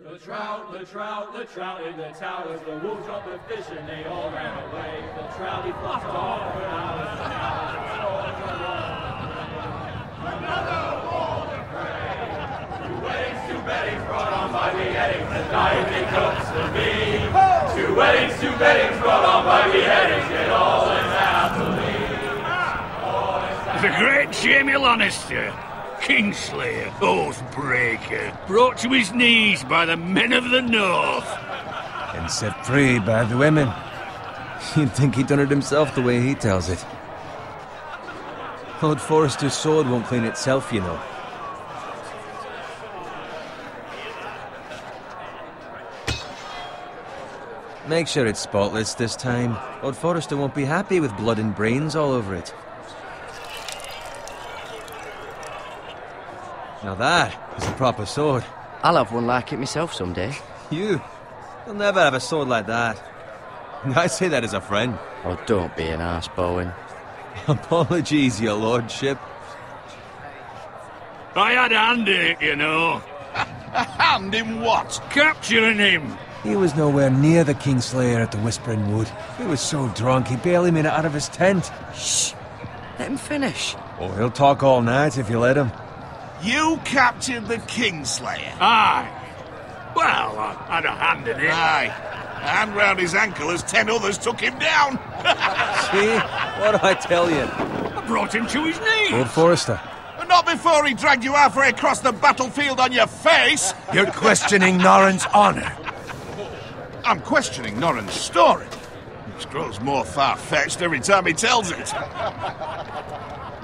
The trout in the towers, the wolves dropped the fish and they all ran away. The trout he flopped off for hours and hours. Another wall to pray. Two weddings, two beddings brought on by beheadings, the diet cooks for me. Two weddings brought on by beheadings, yet all is happily. The great Jamie Lannister, Kingslayer, Oathbreaker, brought to his knees by the men of the North. And set free by the women. You'd think he'd done it himself the way he tells it. Lord Forrester's sword won't clean itself, you know. Make sure it's spotless this time. Lord Forrester won't be happy with blood and brains all over it. Now that is a proper sword. I'll have one like it myself someday. You'll never have a sword like that. I say that as a friend. Oh, don't be an arse, Bowen. Apologies, your lordship. I had a hand in it, you know. A hand in what? Capturing him. He was nowhere near the Kingslayer at the Whispering Wood. He was so drunk he barely made it out of his tent. Shh! Let him finish. Oh, he'll talk all night if you let him. You captured the Kingslayer? Aye. Well, I had a hand in it. Aye. A hand round his ankle as 10 others took him down. See? What do I tell you? I brought him to his knees. Lord Forrester. Not before he dragged you halfway across the battlefield on your face. You're questioning Norrin's honor. I'm questioning Norrin's story. It grows more far-fetched every time he tells it.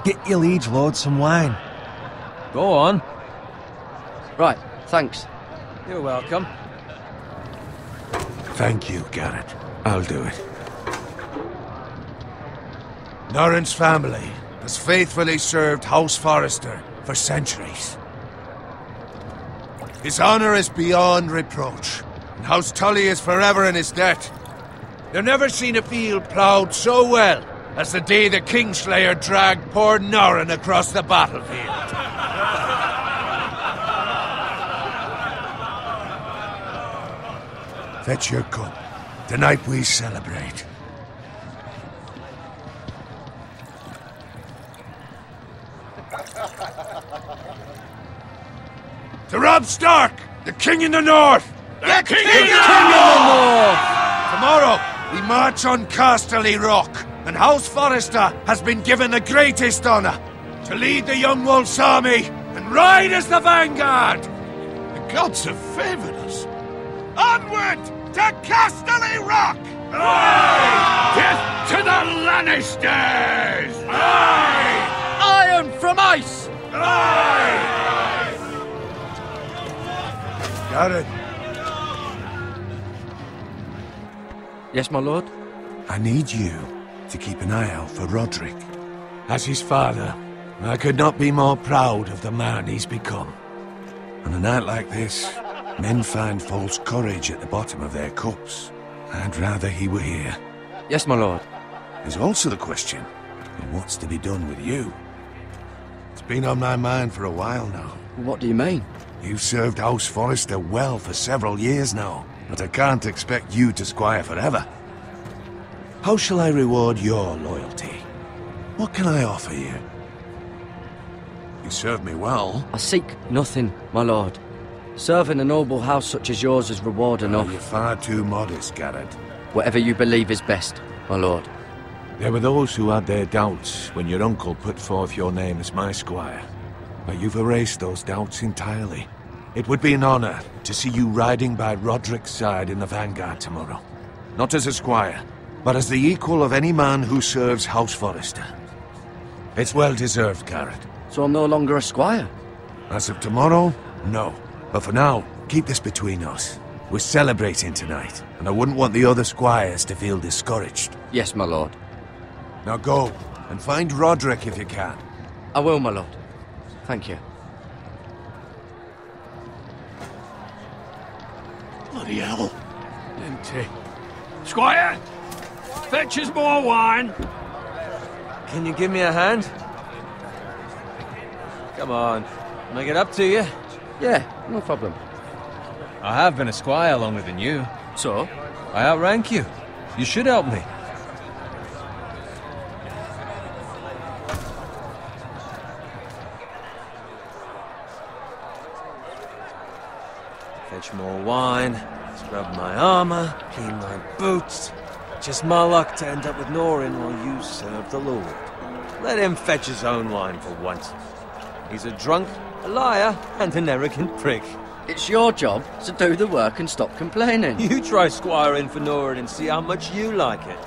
Get your liege lord some wine. Go on. Right, thanks. You're welcome. Thank you, Garrett. I'll do it. Norrin's family has faithfully served House Forrester for centuries. His honor is beyond reproach, and House Tully is forever in his debt. They've never seen a field ploughed so well as the day the Kingslayer dragged poor Norrin across the battlefield. Fetch your cup. Tonight we celebrate. To Robb Stark, the King in the North! The King in the North! Tomorrow, we march on Casterly Rock, and House Forrester has been given the greatest honor to lead the Young Wolf's army and ride as the vanguard! The gods have favored us. Onward to Casterly Rock! Aye! Death to the Lannisters! Aye! Iron from ice! Aye! Garrett, Yes, my lord? I need you to keep an eye out for Roderick. As his father, I could not be more proud of the man he's become. On a night like this, men find false courage at the bottom of their cups. I'd rather he were here. Yes, my lord. There's also the question of what's to be done with you. It's been on my mind for a while now. What do you mean? You've served House Forrester well for several years now, but I can't expect you to squire forever. How shall I reward your loyalty? What can I offer you? You served me well. I seek nothing, my lord. Serving a noble house such as yours is reward enough. You're far too modest, Garrett. Whatever you believe is best, my lord. There were those who had their doubts when your uncle put forth your name as my squire. But you've erased those doubts entirely. It would be an honor to see you riding by Roderick's side in the vanguard tomorrow. Not as a squire, but as the equal of any man who serves House Forrester. It's well deserved, Garrett. So I'm no longer a squire? As of tomorrow, no. But for now, keep this between us. We're celebrating tonight, and I wouldn't want the other squires to feel discouraged. Yes, my lord. Now go, and find Roderick if you can. I will, my lord. Thank you. Bloody hell. Empty. Squire! Fetch us more wine. Can you give me a hand? Come on. Can I get up to you? Yeah, no problem. I have been a squire longer than you. So? I outrank you. You should help me. Fetch more wine, scrub my armor, clean my boots. Just my luck to end up with Norin while you serve the Lord. Let him fetch his own wine for once. He's a drunk, a liar, and an arrogant prick. It's your job to do the work and stop complaining. You try squiring for Norin and see how much you like it.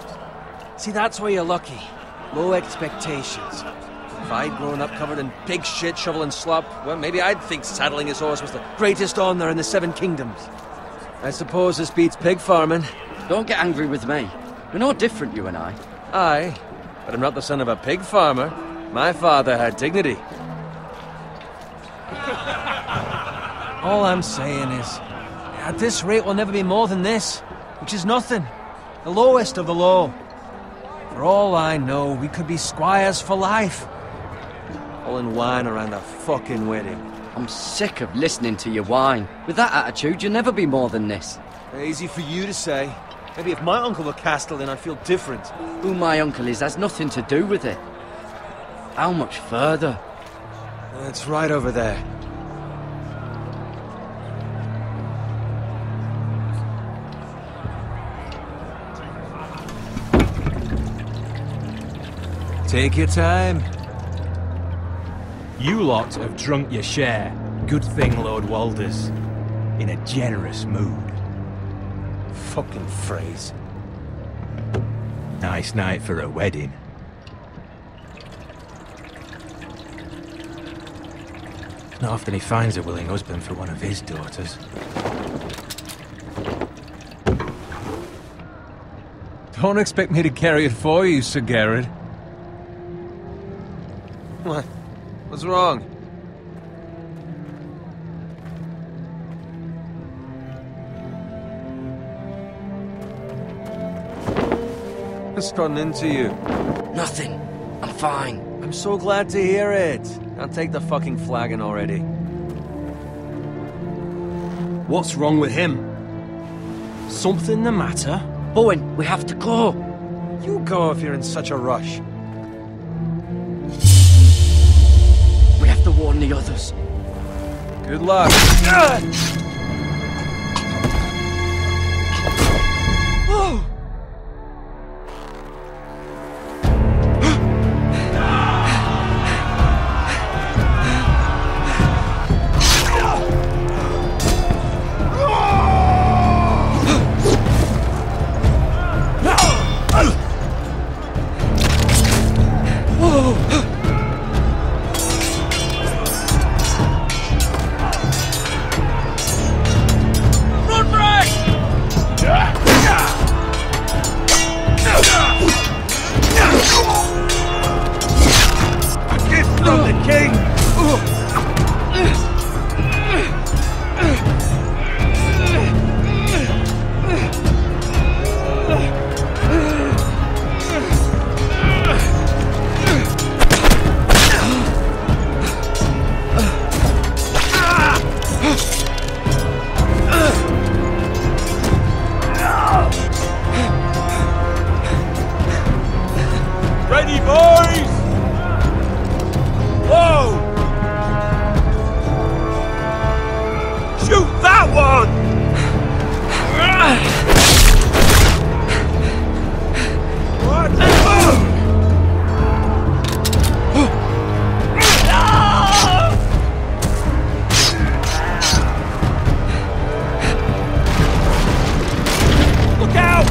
See, that's where you're lucky. Low expectations. If I'd grown up covered in pig shit, shovel and slop, well, maybe I'd think saddling his horse was the greatest honor in the Seven Kingdoms. I suppose this beats pig farming. Don't get angry with me. We're no different, you and I. Aye, but I'm not the son of a pig farmer. My father had dignity. All I'm saying is, at this rate we'll never be more than this, which is nothing. The lowest of the low. For all I know, we could be squires for life. Pulling wine around a fucking wedding. I'm sick of listening to your whine. With that attitude, you'll never be more than this. Easy for you to say. Maybe if my uncle were Castellan, I'd feel different. Who my uncle is has nothing to do with it. How much further? It's right over there. Take your time. You lot have drunk your share. Good thing Lord Walder's in a generous mood. Fucking phrase. Nice night for a wedding. Not often he finds a willing husband for one of his daughters. Don't expect me to carry it for you, Sir Garrett. What? What's wrong? What's gotten into you? Nothing. I'm fine. I'm so glad to hear it. Now take the fucking flagon already. What's wrong with him? Something the matter? Bowen, we have to go. You go if you're in such a rush. We have to warn the others. Good luck. Oh! Ready, boys! Whoa! Shoot that one! Look out!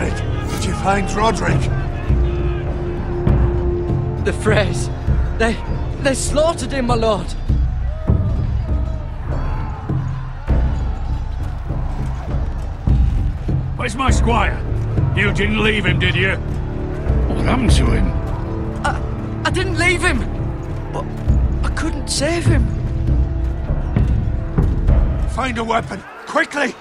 at it. Did you find Roderick? The Freys. They slaughtered him, my lord. Where's my squire? You didn't leave him, did you? What happened to him? I didn't leave him, but I couldn't save him. Find a weapon, quickly!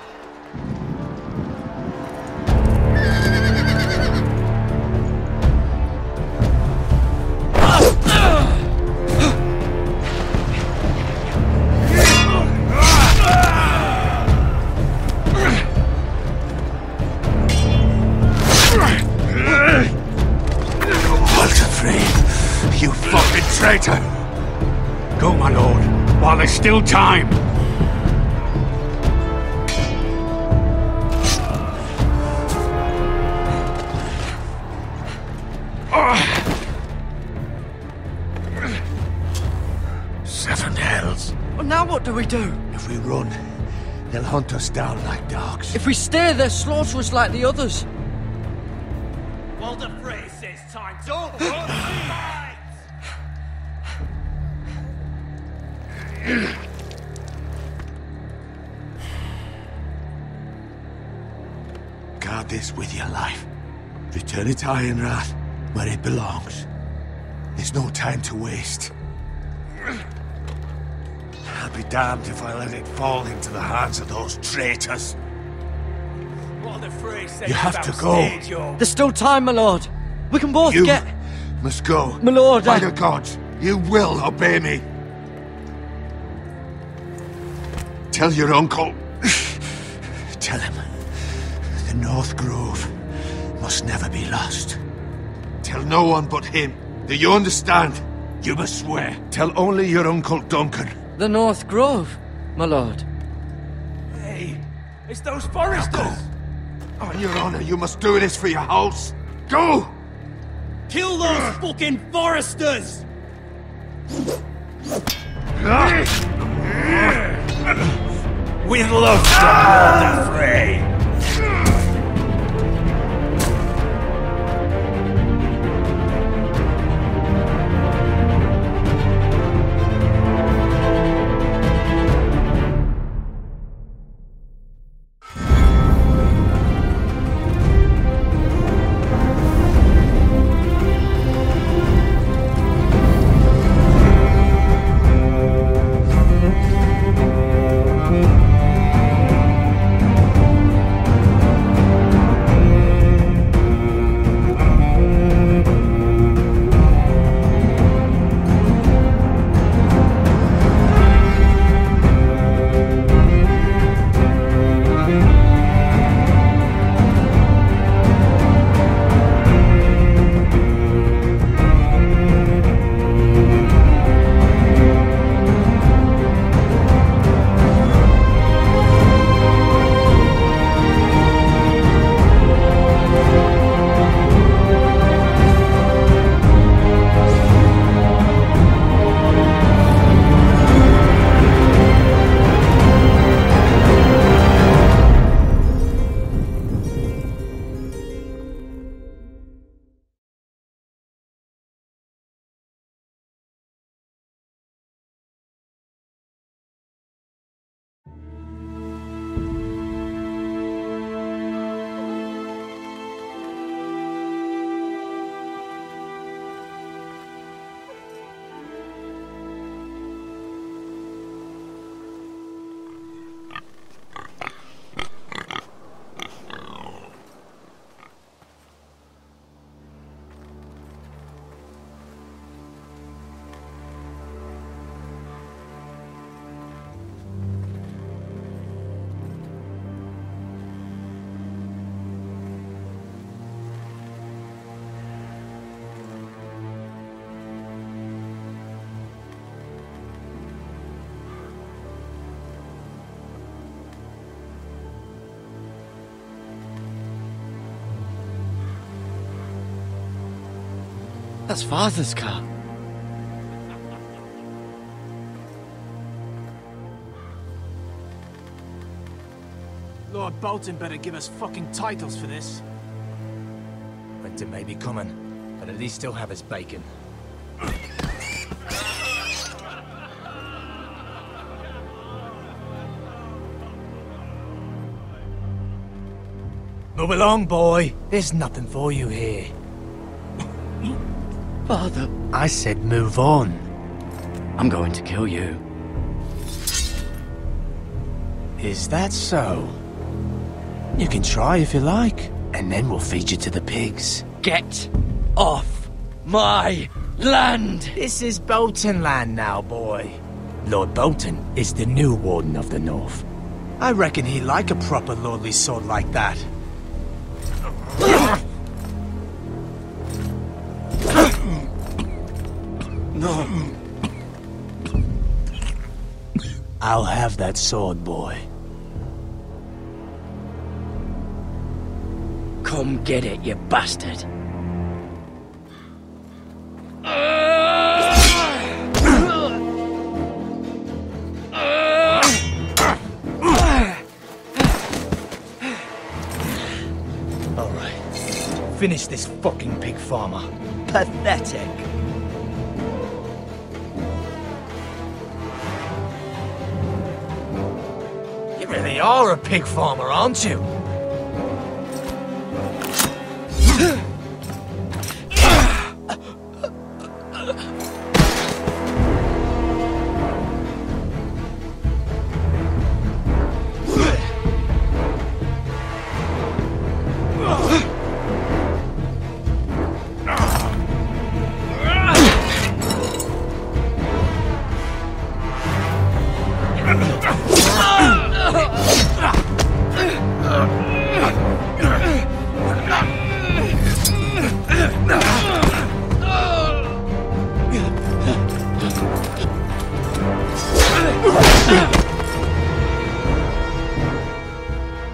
You fucking traitor! Go, my lord, while there's still time. Seven hells. Well, now what do we do? If we run, they'll hunt us down like dogs. If we stay, they'll slaughter us like the others. Well, the phrase says time. Don't run, fight! Guard this with your life. Return it to Ironrath, where it belongs. There's no time to waste. I'll be damned if I let it fall into the hands of those traitors. What the phrase says You have about to go. stage, yo. There's still time, my lord. We can both You get... must go. My lord, By the gods, you will obey me. Tell your uncle. Tell him. The North Grove must never be lost. Tell no one but him. Do you understand? You must swear. Tell only your Uncle Duncan. The North Grove, my lord. Hey, it's those foresters! Now go. On your honor, you must do this for your house. Go! Kill those fucking foresters! With love from Lord Frey! That's Father's car. Lord Bolton better give us fucking titles for this. winter may be coming, but at least he'll have his bacon. Move along, boy. There's nothing for you here. Father, I said move on. I'm going to kill you. Is that so? You can try if you like, and then we'll feed you to the pigs. Get off my land! This is Bolton land now, boy. Lord Bolton is the new Warden of the North. I reckon he'd like a proper lordly sword like that. No. I'll have that sword, boy. Come get it, you bastard. Finish this fucking pig farmer. Pathetic. You really are a pig farmer, aren't you?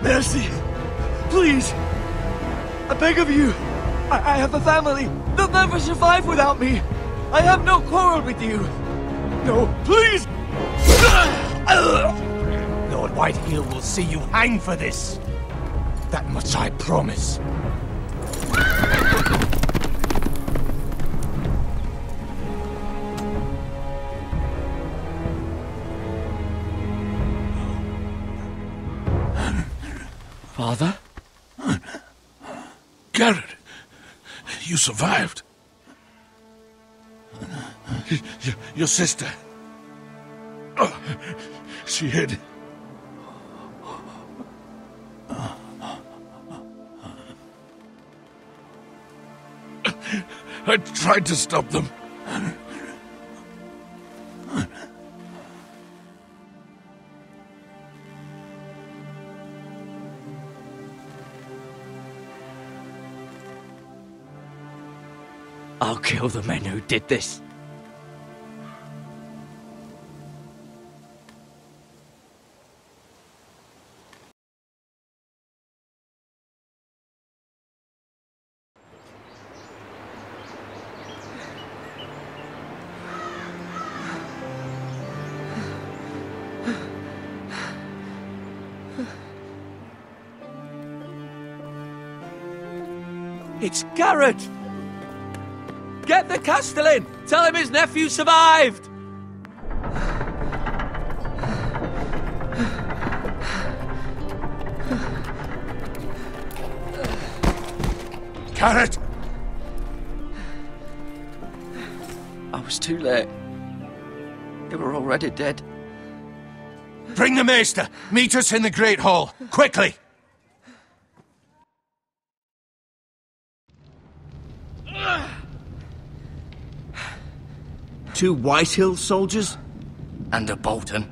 Mercy! Please! I beg of you! I have a family! They'll never survive without me! I have no quarrel with you! No, please! Lord Whitehill will see you hang for this! That much I promise. Father? Garrett, you survived. Your sister. Oh, she hid. I tried to stop them. I'll kill the men who did this. It's Garrett! Get the Castellan! Tell him his nephew survived! Garrett! I was too late. They were already dead. Bring the Maester! Meet us in the Great Hall! Quickly! Two Whitehill soldiers? And a Bolton.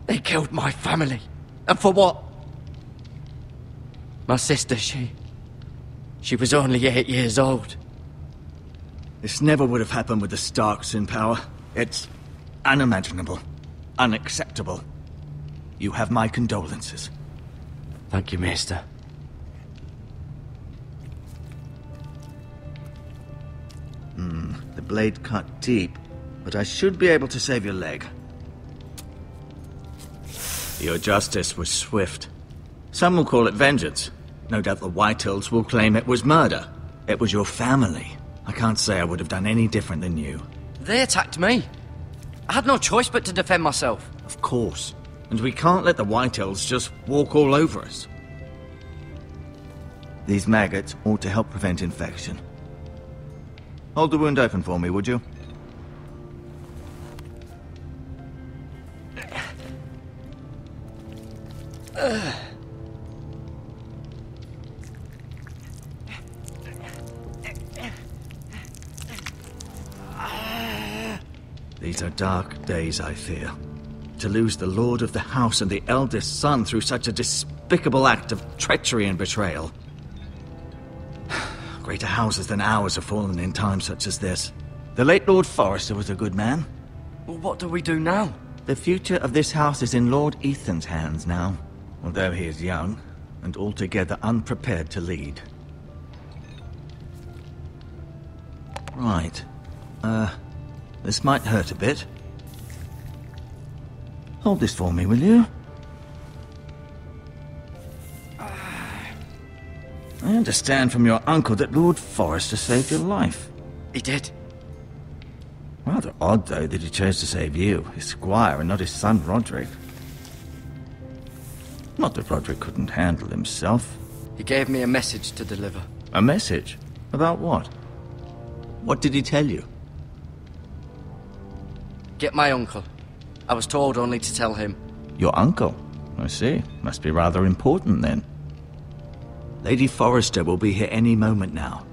They killed my family. And for what? My sister, she was only 8 years old. This never would have happened with the Starks in power. It's unimaginable. Unacceptable. You have my condolences. Thank you, Maester. The blade cut deep, but I should be able to save your leg. Your justice was swift. Some will call it vengeance. No doubt the Whitehills will claim it was murder. It was your family. I can't say I would have done any different than you. They attacked me. I had no choice but to defend myself. Of course. And we can't let the Whitehills just walk all over us. These maggots ought to help prevent infection. Hold the wound open for me, would you? These are dark days, I fear. To lose the lord of the house and the eldest son through such a despicable act of treachery and betrayal. Greater houses than ours have fallen in times such as this. The late Lord Forrester was a good man. Well, what do we do now? The future of this house is in Lord Ethan's hands now, although he is young and altogether unprepared to lead. Right. This might hurt a bit. Hold this for me, will you? I understand from your uncle that Lord Forrester saved your life. He did. Rather odd, though, that he chose to save you, his squire, and not his son Roderick. Not that Roderick couldn't handle himself. He gave me a message to deliver. A message? About what? What did he tell you? Get my uncle. I was told only to tell him. Your uncle? I see. Must be rather important, then. Lady Forrester will be here any moment now.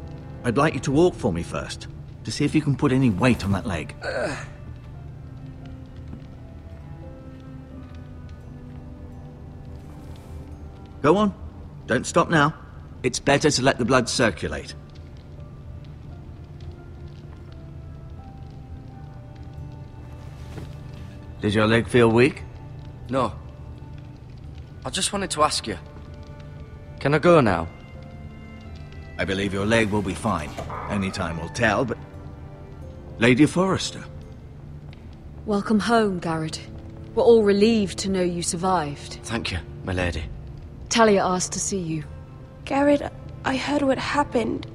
I'd like you to walk for me first, to see if you can put any weight on that leg. Go on. Don't stop now. It's better to let the blood circulate. Did your leg feel weak? No. I just wanted to ask you. Can I go now? I believe your leg will be fine. Only time will tell, but... Lady Forrester. Welcome home, Garrett. We're all relieved to know you survived. Thank you, my lady. Talia asked to see you. Garrett, I heard what happened.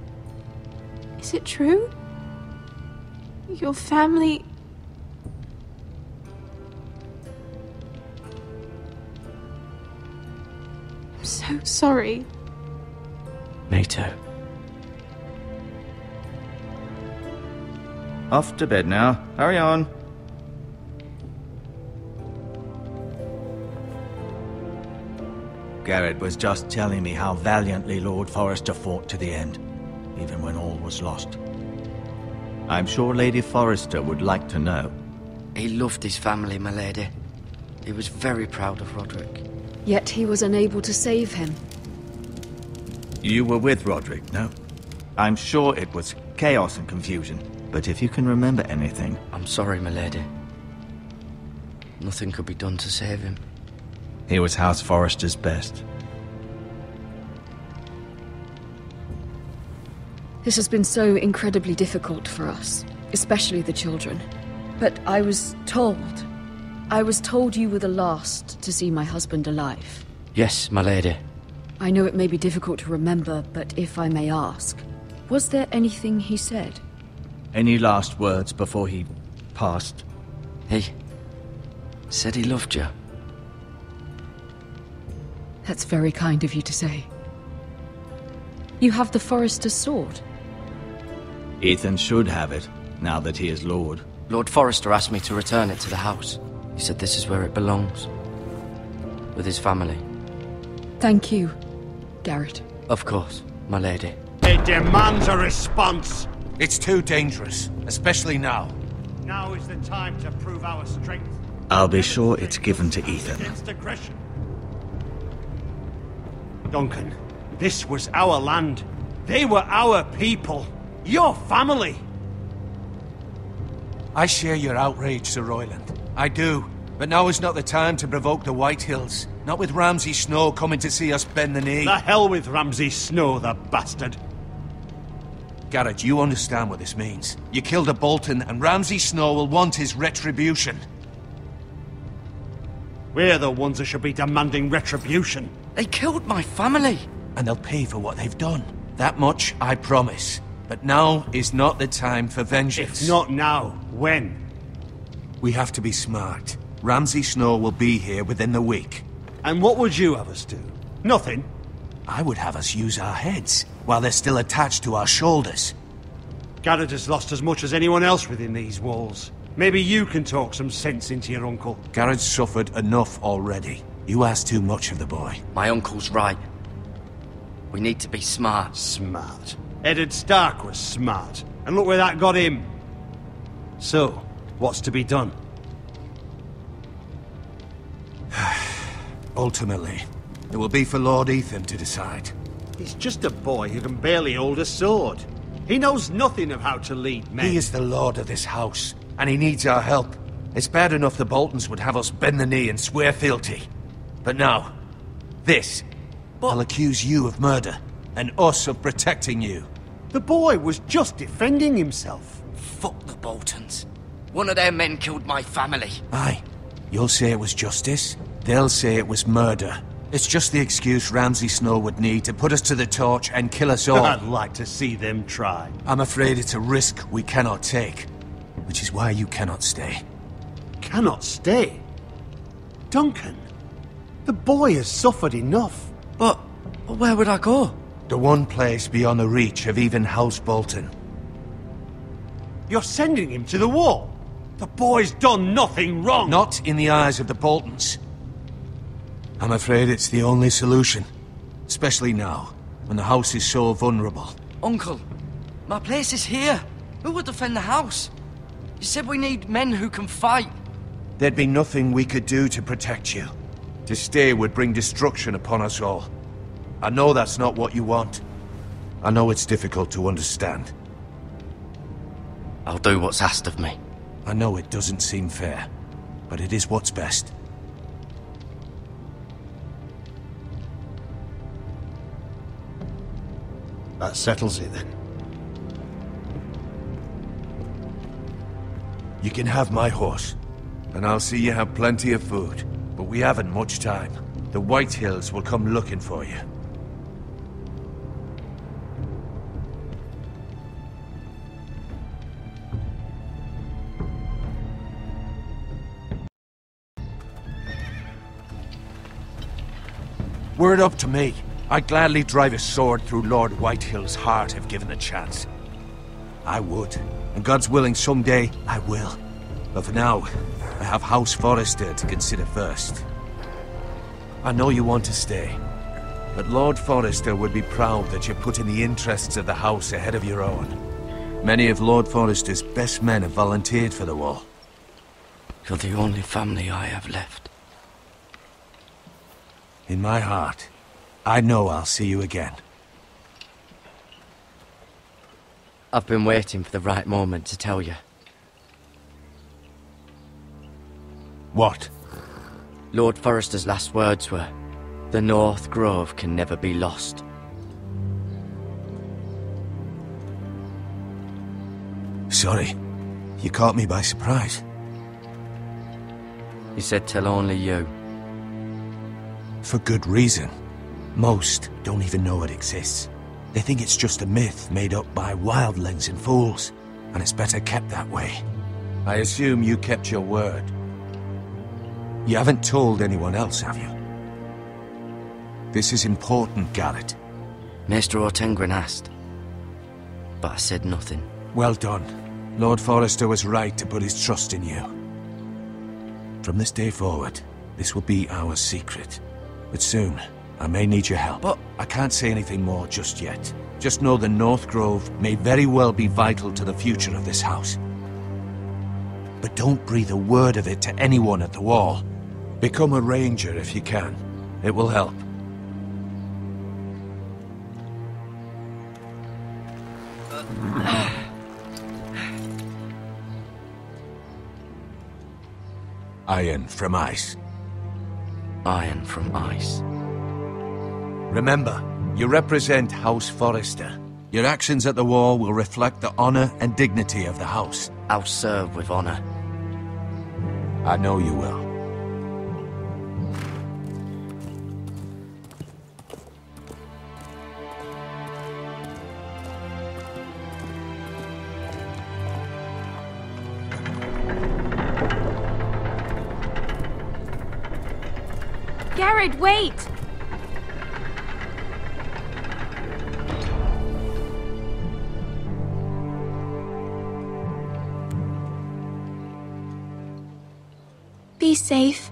Is it true? Your family... I'm so sorry. Me too. Off to bed now. Hurry on. Garrett was just telling me how valiantly Lord Forrester fought to the end, even when all was lost. I'm sure Lady Forrester would like to know. He loved his family, my lady. He was very proud of Roderick. Yet he was unable to save him. You were with Roderick, no? I'm sure it was chaos and confusion, but if you can remember anything... I'm sorry, my lady. Nothing could be done to save him. He was House Forrester's best. This has been so incredibly difficult for us, especially the children. But I was told you were the last to see my husband alive. Yes, my lady. I know it may be difficult to remember, but if I may ask, was there anything he said? Any last words before he passed? He said he loved you. That's very kind of you to say. You have the Forrester's sword. Ethan should have it, now that he is Lord. Lord Forrester asked me to return it to the house. He said this is where it belongs. With his family. Thank you, Garrett. Of course, my lady. It demands a response. It's too dangerous, especially now. Now is the time to prove our strength. I'll be sure it's given to Ethan. Against aggression. Duncan, this was our land. They were our people. Your family. I share your outrage, Sir Royland. I do. But now is not the time to provoke the Whitehills. Not with Ramsay Snow coming to see us bend the knee. The hell with Ramsay Snow, the bastard. Garrett, you understand what this means. You killed a Bolton, and Ramsay Snow will want his retribution. We're the ones that should be demanding retribution. They killed my family. and they'll pay for what they've done. That much I promise. But now is not the time for vengeance. If not now, when? We have to be smart. Ramsay Snow will be here within the week. And what would you have us do? Nothing? I would have us use our heads, while they're still attached to our shoulders. Garrett has lost as much as anyone else within these walls. Maybe you can talk some sense into your uncle. Garrett's suffered enough already. You ask too much of the boy. My uncle's right. We need to be smart. Smart? Eddard Stark was smart. And look where that got him. So, what's to be done? Ultimately, it will be for Lord Ethan to decide. He's just a boy who can barely hold a sword. He knows nothing of how to lead men. He is the lord of this house, and he needs our help. It's bad enough the Boltons would have us bend the knee and swear fealty. But now, this. I'll accuse you of murder, and us of protecting you. The boy was just defending himself. Fuck the Boltons. One of their men killed my family. Aye. You'll say it was justice. They'll say it was murder. It's just the excuse Ramsay Snow would need to put us to the torch and kill us all. I'd like to see them try. I'm afraid it's a risk we cannot take. Which is why you cannot stay. Cannot stay? Duncan, the boy has suffered enough. But where would I go? The one place beyond the reach of even House Bolton. You're sending him to the wall? The boy's done nothing wrong! Not in the eyes of the Boltons. I'm afraid it's the only solution. Especially now, when the house is so vulnerable. Uncle, my place is here. Who would defend the house? You said we need men who can fight. There'd be nothing we could do to protect you. To stay would bring destruction upon us all. I know that's not what you want. I know it's difficult to understand. I'll do what's asked of me. I know it doesn't seem fair, but it is what's best. That settles it, then. You can have my horse, and I'll see you have plenty of food. But we haven't much time. The White Hills will come looking for you. Were it up to me, I'd gladly drive a sword through Lord Whitehill's heart if given the chance. I would, and God's willing someday I will. But for now, I have House Forrester to consider first. I know you want to stay, but Lord Forrester would be proud that you're putting the interests of the house ahead of your own. Many of Lord Forrester's best men have volunteered for the wall. You're the only family I have left. In my heart, I know I'll see you again. I've been waiting for the right moment to tell you. What? Lord Forrester's last words were, "The North Grove can never be lost." Sorry, you caught me by surprise. He said tell only you. For good reason. Most don't even know it exists. They think it's just a myth made up by wildlings and fools, and it's better kept that way. I assume you kept your word. You haven't told anyone else, have you? This is important, Garrett. Maester Ortengren asked, but I said nothing. Well done. Lord Forrester was right to put his trust in you. From this day forward, this will be our secret. But soon, I may need your help. But I can't say anything more just yet. Just know the North Grove may very well be vital to the future of this house. But don't breathe a word of it to anyone at the wall. Become a ranger if you can. It will help. Iron from ice. Iron from ice. Remember, you represent House Forrester. Your actions at the war will reflect the honor and dignity of the house. I'll serve with honor. I know you will. . Garrett, wait! Be safe.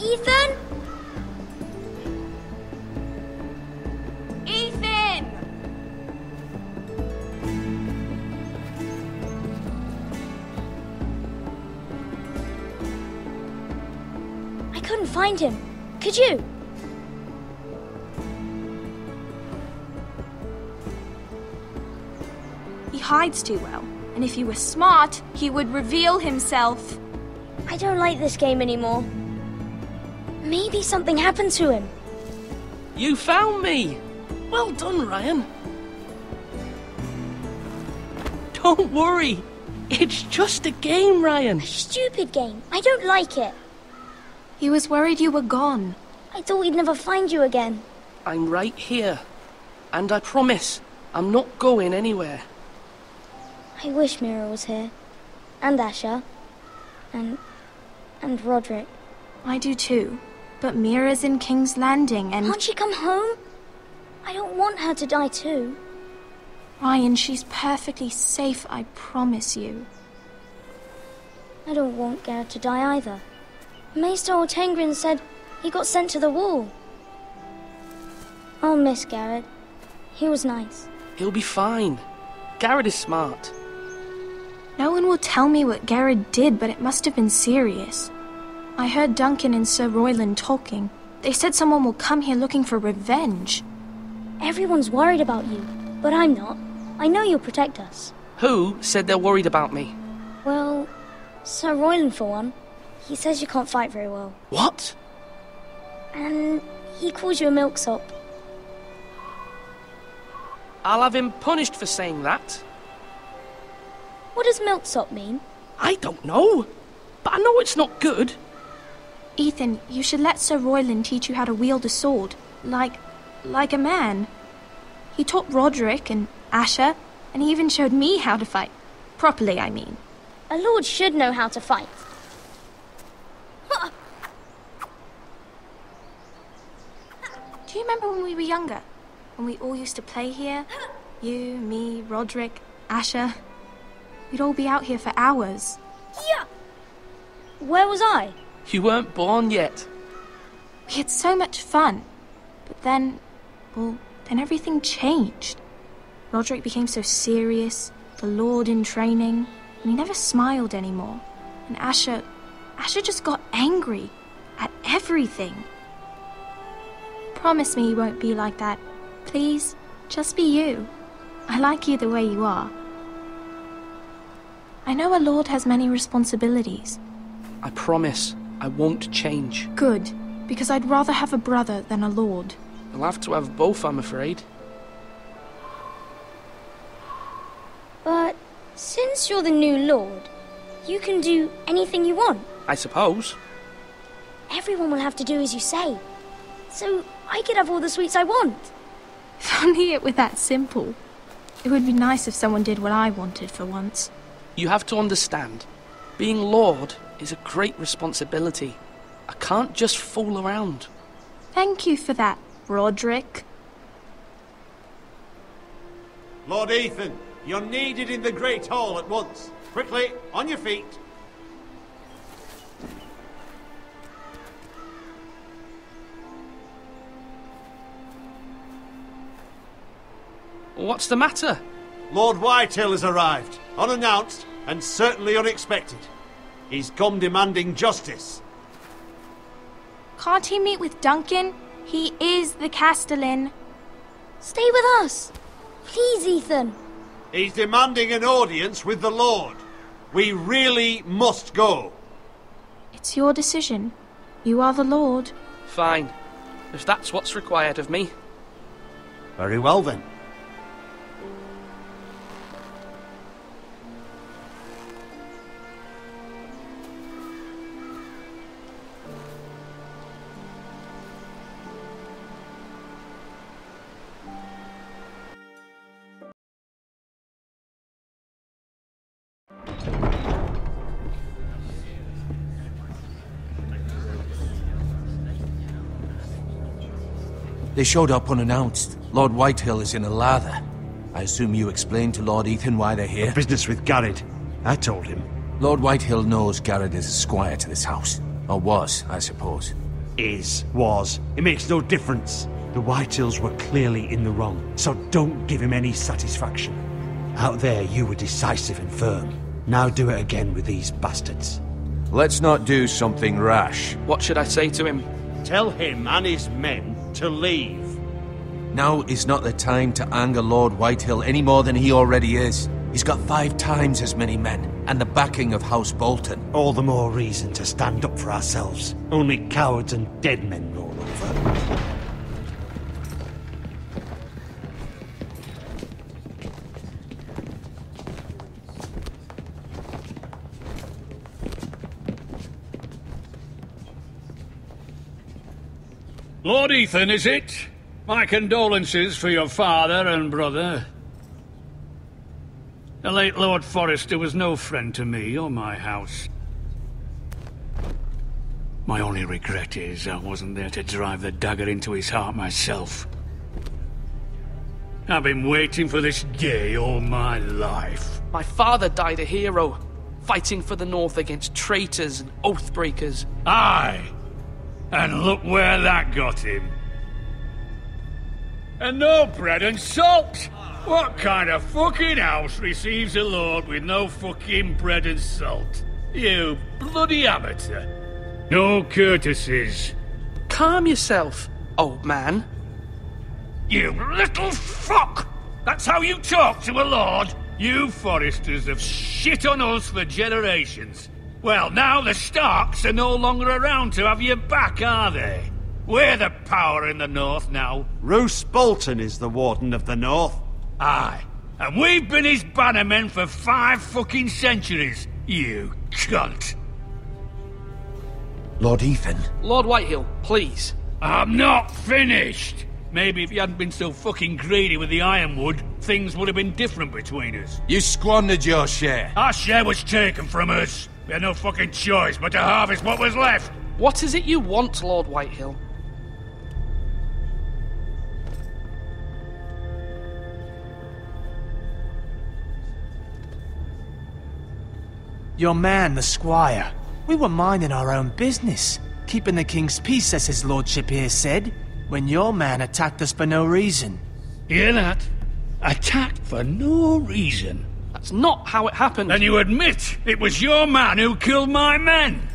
Ethan? Ethan! I couldn't find him. Could you? He hides too well, and if he were smart, he would reveal himself. I don't like this game anymore. Maybe something happened to him. You found me! Well done, Ryan. Don't worry. It's just a game, Ryan. Stupid game. I don't like it. He was worried you were gone. I thought we'd never find you again. I'm right here. And I promise, I'm not going anywhere. I wish Mira was here. And Asher. And Roderick. I do too. But Mira's in King's Landing and... Can't she come home? I don't want her to die too. Ryan, she's perfectly safe, I promise you. I don't want Garrett to die either. Maester Ortengrin said he got sent to the wall. I'll miss Garrett. He was nice. He'll be fine. Garrett is smart. No one will tell me what Garrett did, but it must have been serious. I heard Duncan and Sir Royland talking. They said someone will come here looking for revenge. Everyone's worried about you, but I'm not. I know you'll protect us. Who said they're worried about me? Well, Sir Royland for one. He says you can't fight very well. What? And he calls you a milksop. I'll have him punished for saying that. What does milksop mean? I don't know, but I know it's not good. Ethan, you should let Sir Royland teach you how to wield a sword, like a man. He taught Roderick and Asher, and he even showed me how to fight. Properly, I mean. A lord should know how to fight. Do you remember when we were younger? When we all used to play here? You, me, Roderick, Asher. We'd all be out here for hours. Yeah! Where was I? You weren't born yet. We had so much fun. But then everything changed. Roderick became so serious, the Lord in training, and he never smiled anymore. And Asher just got angry at everything. Promise me you won't be like that. Please, just be you. I like you the way you are. I know a lord has many responsibilities. I promise I won't change. Good, because I'd rather have a brother than a lord. I'll have to have both, I'm afraid. But since you're the new lord, you can do anything you want. I suppose. Everyone will have to do as you say. So I could have all the sweets I want. If only it were that simple. It would be nice if someone did what I wanted for once. You have to understand, being Lord is a great responsibility. I can't just fool around. Thank you for that, Roderick. Lord Ethan, you're needed in the Great Hall at once. Quickly, on your feet. What's the matter? Lord Whitetail has arrived, unannounced and certainly unexpected. He's come demanding justice. Can't he meet with Duncan? He is the Castellan. Stay with us. Please, Ethan. He's demanding an audience with the Lord. We really must go. It's your decision. You are the Lord. Fine. if that's what's required of me. Very well then. They showed up unannounced. Lord Whitehill is in a lather. I assume you explained to Lord Ethan why they're here? Business with Garrett. I told him. Lord Whitehill knows Garrett is a squire to this house. Or was, I suppose. Was. It makes no difference. The Whitehills were clearly in the wrong, so don't give him any satisfaction. Out there, you were decisive and firm. Now do it again with these bastards. Let's not do something rash. What should I say to him? Tell him and his men to leave. Now is not the time to anger Lord Whitehill any more than he already is. He's got 5 times as many men, and the backing of House Bolton. All the more reason to stand up for ourselves. Only cowards and dead men roll over. Lord Ethan, is it? My condolences for your father and brother. The late Lord Forrester was no friend to me or my house. My only regret is I wasn't there to drive the dagger into his heart myself. I've been waiting for this day all my life. My father died a hero, fighting for the North against traitors and oath-breakers. Aye! And look where that got him. And no bread and salt! What kind of fucking house receives a lord with no fucking bread and salt? You bloody amateur. No courtesies. Calm yourself, old man. You little fuck! That's how you talk to a lord? You Forresters have shit on us for generations. Well, now the Starks are no longer around to have your back, are they? We're the power in the North now. Roose Bolton is the Warden of the North. Aye. And we've been his bannermen for 5 fucking centuries, you cunt. Lord Ethan? Lord Whitehill, please. I'm not finished. Maybe if you hadn't been so fucking greedy with the ironwood, things would have been different between us. You squandered your share. Our share was taken from us. We had no fucking choice but to harvest what was left. What is it you want, Lord Whitehill? Your man, the squire. We were minding our own business, keeping the king's peace, as his lordship here said, when your man attacked us for no reason. Hear that? Attacked for no reason. That's not how it happened. And you admit it was your man who killed my men?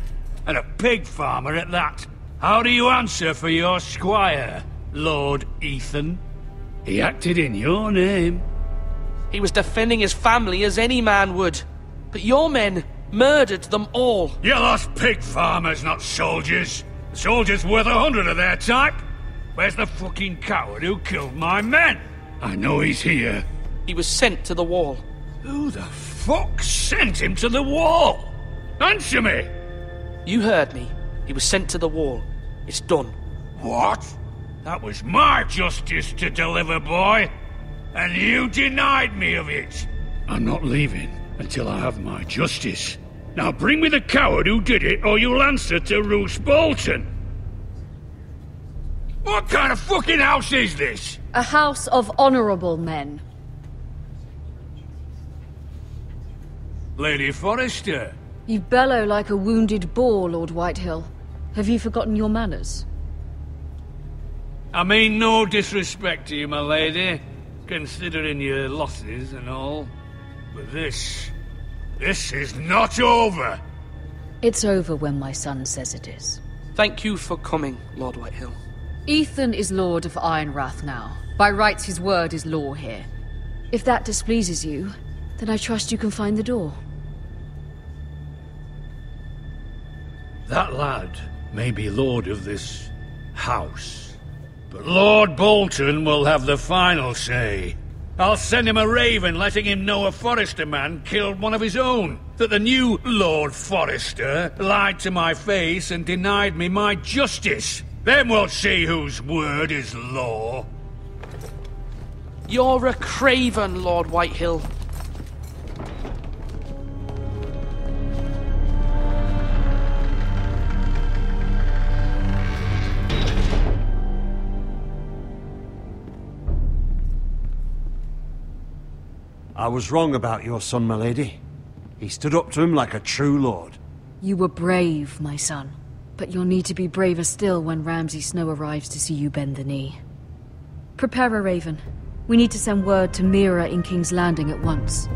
And a pig farmer at that. How do you answer for your squire, Lord Ethan? He acted in your name. He was defending his family as any man would. But your men murdered them all. You lost pig farmers, not soldiers. The soldiers worth 100 of their type. Where's the fucking coward who killed my men? I know he's here. He was sent to the wall. Who the fuck sent him to the wall? Answer me! You heard me. He was sent to the wall. It's done. What? That was my justice to deliver, boy. And you denied me of it. I'm not leaving until I have my justice. Now bring me the coward who did it, or you'll answer to Roose Bolton. What kind of fucking house is this? A house of honorable men. Lady Forrester. You bellow like a wounded boar, Lord Whitehill. Have you forgotten your manners? I mean no disrespect to you, my lady, considering your losses and all. But this is not over. It's over when my son says it is. Thank you for coming, Lord Whitehill. Ethan is Lord of Ironrath now. By rights, his word is law here. If that displeases you, then I trust you can find the door. That lad may be lord of this house, But Lord Bolton will have the final say. I'll send him a raven letting him know a Forrester man killed one of his own. That the new Lord Forrester lied to my face and denied me my justice. Then we'll see whose word is law. You're a craven, Lord Whitehill. I was wrong about your son, my lady. He stood up to him like a true lord. You were brave, my son. But you'll need to be braver still when Ramsay Snow arrives to see you bend the knee. Prepare a raven. We need to send word to Mira in King's Landing at once.